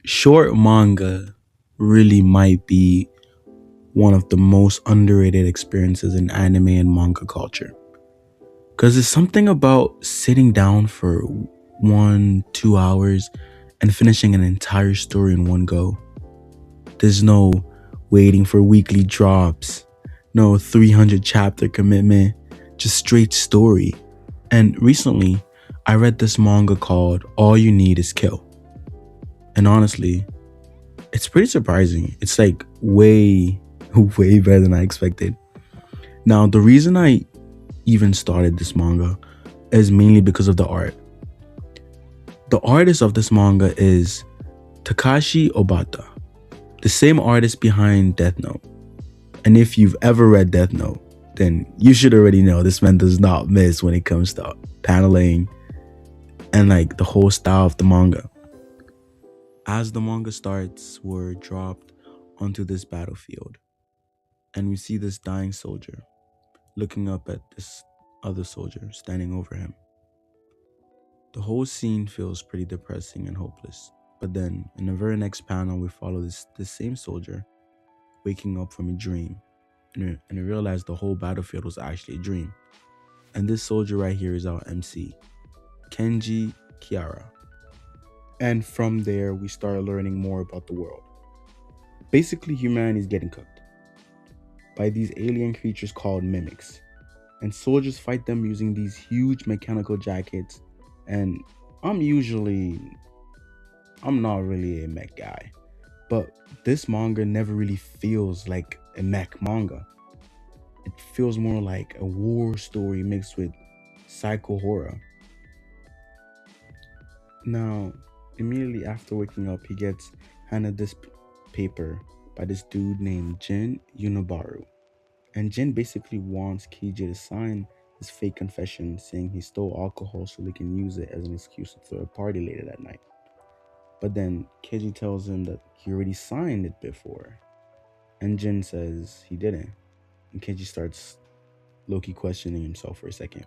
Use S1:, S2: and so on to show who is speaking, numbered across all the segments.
S1: Short manga really might be one of the most underrated experiences in anime and manga culture. Because there's something about sitting down for 1, 2 hours and finishing an entire story in one go. There's no waiting for weekly drops, no 300 chapter commitment, just straight story. And recently, I read this manga called All You Need Is Kill. And honestly, it's pretty surprising. It's like way, way better than I expected. Now, the reason I even started this manga is mainly because of the art. The artist of this manga is Takashi Obata, the same artist behind Death Note. And if you've ever read Death Note, then you should already know this man does not miss when it comes to paneling and like the whole style of the manga. As the manga starts, we're dropped onto this battlefield, and we see this dying soldier looking up at this other soldier standing over him. The whole scene feels pretty depressing and hopeless. But then, in the very next panel, we follow this same soldier waking up from a dream, and we realize the whole battlefield was actually a dream. And this soldier right here is our MC, Kenji Kiara. And from there, we start learning more about the world. Basically, humanity is getting cooked by these alien creatures called mimics, and soldiers fight them using these huge mechanical jackets. And I'm usually I'm not really a mech guy, but this manga never really feels like a mech manga. It feels more like a war story mixed with psycho horror. Now, immediately after waking up, he gets handed this paper by this dude named Jin Yunobaru. And Jin basically wants Kiji to sign his fake confession saying he stole alcohol so they can use it as an excuse to throw a party later that night. But then Kiji tells him that he already signed it before. And Jin says he didn't. And Kiji starts Loki questioning himself for a second.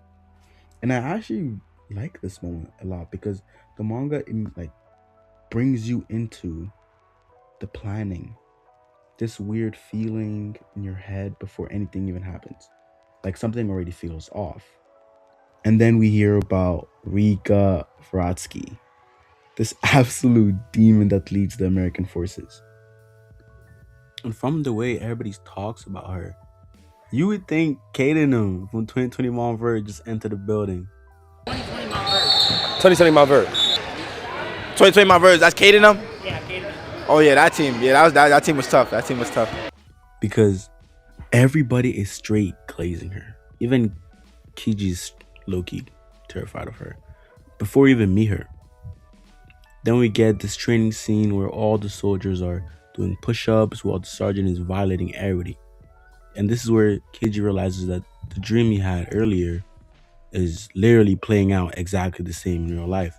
S1: And I actually like this moment a lot because the manga like brings you into the planning, this weird feeling in your head before anything even happens. Like something already feels off. And then we hear about Rika Vratsky, this absolute demon that leads the American forces. And from the way everybody talks about her, you would think Kaden from 2020 Mom Verge just entered the building.
S2: 2020 my verse. 2020 my verse. That's Kate and them. Oh yeah, that team. Yeah, that team was tough. That team was tough.
S1: Because everybody is straight glazing her. Even Kiji's low-key terrified of her before we even meet her. Then we get this training scene where all the soldiers are doing push-ups while the sergeant is violating everybody. And this is where Kiji realizes that the dream he had earlier is literally playing out exactly the same in real life,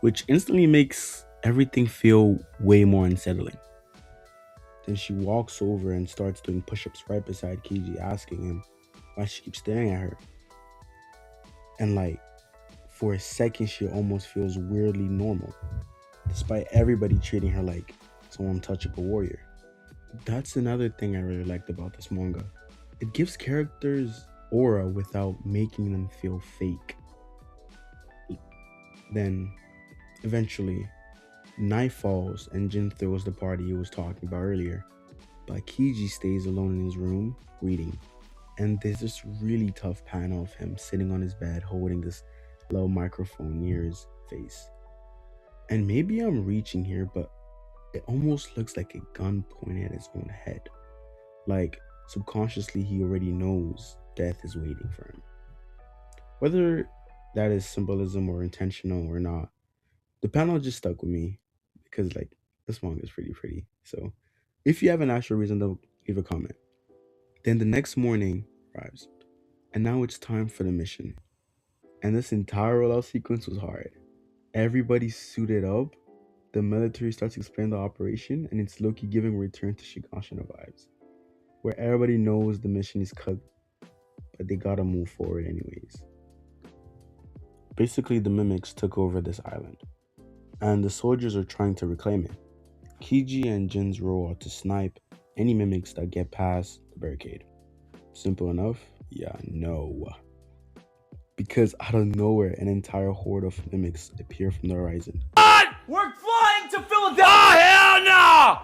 S1: which instantly makes everything feel way more unsettling. Then she walks over and starts doing push ups right beside Kiji, asking him why she keeps staring at her. And like, for a second, she almost feels weirdly normal, despite everybody treating her like some untouchable warrior. That's another thing I really liked about this manga. It gives characters aura without making them feel fake. Then, eventually, night falls and Jin throws the party he was talking about earlier. But Kiji stays alone in his room reading. And there's this really tough panel of him sitting on his bed holding this low microphone near his face. And maybe I'm reaching here, but it almost looks like a gun pointed at his own head. Like subconsciously he already knows death is waiting for him. Whether that is symbolism or intentional or not, the panel just stuck with me because like this manga is pretty pretty. So if you have an actual reason to leave a comment. Then the next morning arrives, and now it's time for the mission. And this entire rollout sequence was hard. Everybody's suited up. The military starts to explain the operation, and it's Loki giving return to Shigashina vibes, where everybody knows the mission is cut, but they gotta move forward anyways. Basically, the mimics took over this island, and the soldiers are trying to reclaim it. Kiji and Jin's role are to snipe any mimics that get past the barricade. Simple enough? Yeah, no. Because out of nowhere, an entire horde of mimics appear from the horizon.
S2: We're flying to Philadelphia! Oh, hell no!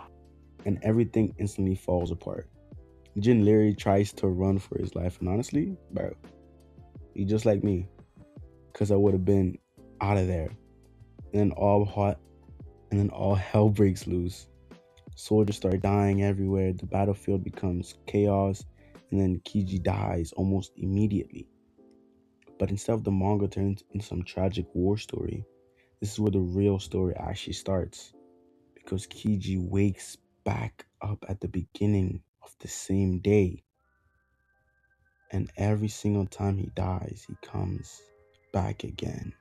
S1: And everything instantly falls apart. Jin literally tries to run for his life, and honestly, bro, he just like me. Because I would have been out of there. And then all hell breaks loose. Soldiers start dying everywhere, the battlefield becomes chaos, and then Kiji dies almost immediately. But instead of the manga turning into some tragic war story, this is where the real story actually starts. Because Kiji wakes back up at the beginning of the same day. And every single time he dies, he comes back again.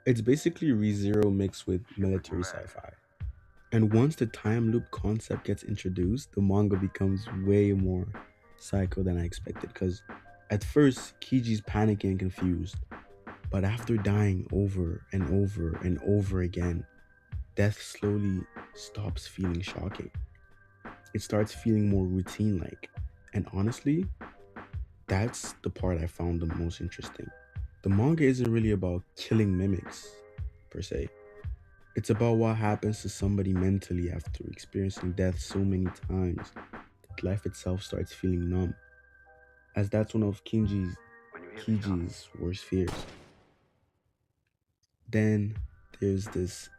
S1: It's basically ReZero mixed with military sci-fi. And once the time loop concept gets introduced, the manga becomes way more psycho than I expected. Because at first, Kiji's panicking and confused. But after dying over and over and over again, death slowly stops feeling shocking. It starts feeling more routine-like. And honestly, that's the part I found the most interesting. The manga isn't really about killing mimics, per se. It's about what happens to somebody mentally after experiencing death so many times that life itself starts feeling numb. As that's one of Kiji's worst fears. Then there's this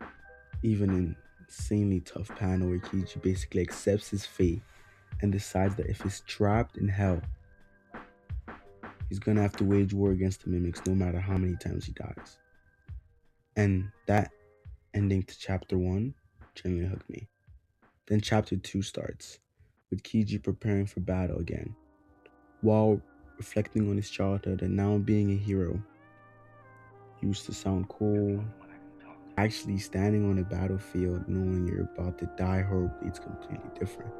S1: even insanely tough panel where Kiji basically accepts his fate and decides that if he's trapped in hell, he's gonna have to wage war against the mimics no matter how many times he dies. And that ending to chapter 1 genuinely hooked me. Then chapter 2 starts, with Kiji preparing for battle again, while reflecting on his childhood and now being a hero. Used to sound cool. Actually standing on a battlefield knowing you're about to die horribly, it's completely different.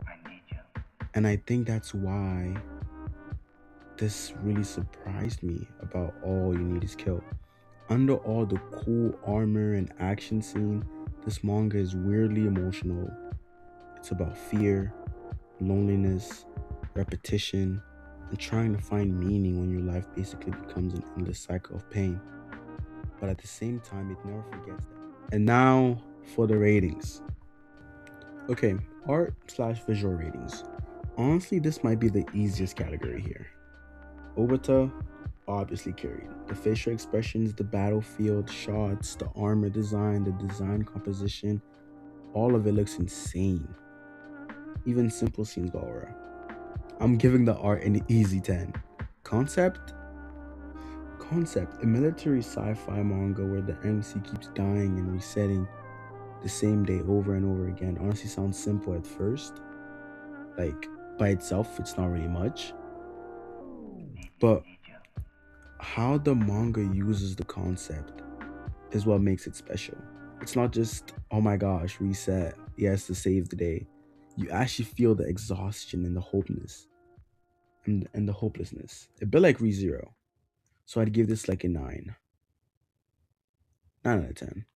S1: And I think that's why this really surprised me about All You Need Is Kill. Under all the cool armor and action scene, this manga is weirdly emotional. It's about fear, loneliness, repetition, and trying to find meaning when your life basically becomes an endless cycle of pain. But at the same time, it never forgets that. And now for the ratings. Okay, art/visual ratings. Honestly, this might be the easiest category here. Obata obviously carried. The facial expressions, the battlefield shots, the armor design, the design composition, all of it looks insane. Even simple scenes got aura. I'm giving the art an easy 10. Concept, a military sci-fi manga where the MC keeps dying and resetting the same day over and over again. Honestly sounds simple at first. Like, by itself, it's not really much. But how the manga uses the concept is what makes it special. It's not just, oh my gosh, reset, yes, to save the day. You actually feel the exhaustion and the hopelessness. And the hopelessness. A bit like ReZero. So I'd give this like a 9. 9 out of 10.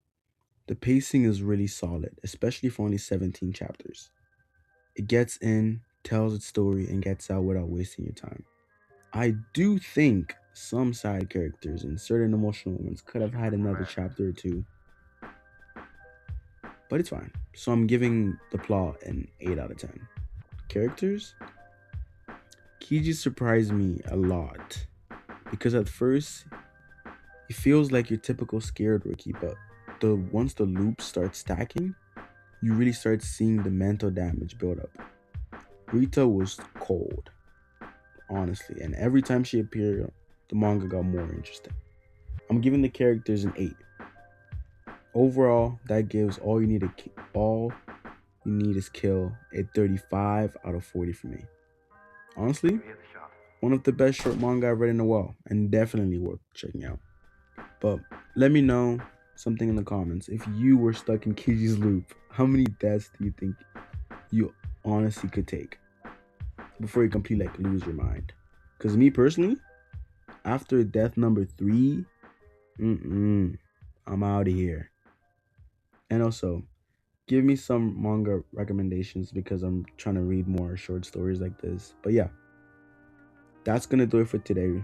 S1: The pacing is really solid, especially for only 17 chapters. It gets in, tells its story, and gets out without wasting your time. I do think some side characters and certain emotional moments could have had another chapter or two, but it's fine. So I'm giving the plot an 8 out of 10. Characters? Kiji surprised me a lot because at first he feels like your typical scared rookie, but once the loop starts stacking, you really start seeing the mental damage build up. Rita was cold, honestly, and every time she appeared, the manga got more interesting. I'm giving the characters an 8. Overall, that gives All You Need Is Kill a 35 out of 40 for me. Honestly, one of the best short manga I've read in a while, and definitely worth checking out. But let me know something in the comments. If you were stuck in Kiji's loop, how many deaths do you think you honestly could take before you completely like lose your mind? Because me personally, after death number 3, I'm out of here. And also, give me some manga recommendations because I'm trying to read more short stories like this. But yeah, that's gonna do it for today.